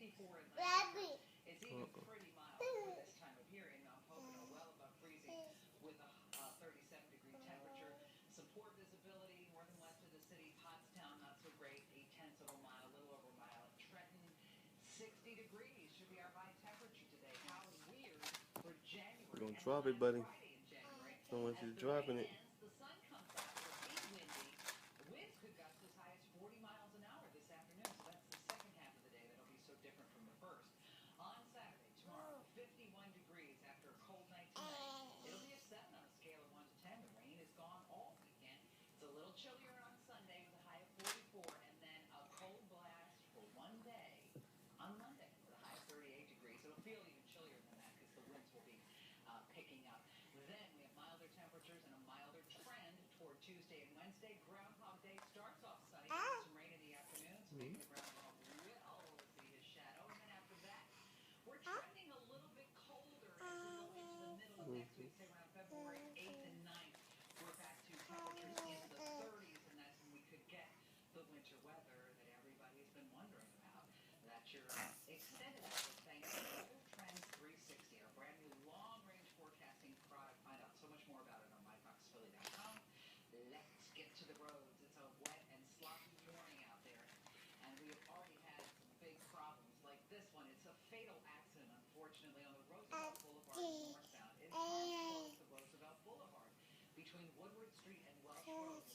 54 in Lancaster. It's even pretty mild for this time of year in Mount Pocono, well above freezing with a 37-degree temperature. Some poor visibility north and west of the city. Pottstown, not so great, 0.8 of a mile, a little over a mile. At Trenton, 60 degrees should be our high temperature today. How weird for January. You're gonna drop it, buddy. Friday in January. I don't want you As the dropping rain it. ends, the sun comes out. It'll be windy. Winds could gust as high as 40 miles an hour this afternoon. So that's the second half of the day that'll be so different from the first. On Saturday, tomorrow, 51 degrees after a cold night tonight. It'll be a 7 on a scale of 1 to 10. The rain is gone all weekend. It's a little chillier on Sunday with a high of 44, and then a cold blast for one day on Monday with a high of 38 degrees. It'll feel even chillier than that because the winds will be picking up. Then we have milder temperatures and a milder trend toward Tuesday and Wednesday. Groundhog Day starts off sunny with some rain in the afternoon, so maybe the groundhog will see his shadow. And then after that, we're trending a little bit colder as we go into the middle of next week, say around February 8th and 9th. We're back to temperatures in the 30s, and that's when we could get the winter weather that everybody's been wondering about. That's your extended outlook thanks to Weather Trends 360, our brand new long-range forecasting product. Find out so much more about it on myfoxphilly.com. Let's get to the roads. It's a wet and sloppy morning out there, and we have already had some big problems like this one. It's a fatal accident, unfortunately, on the Roosevelt Boulevard northbound. It's close to Roosevelt Boulevard between Woodward Street and Welsh Road.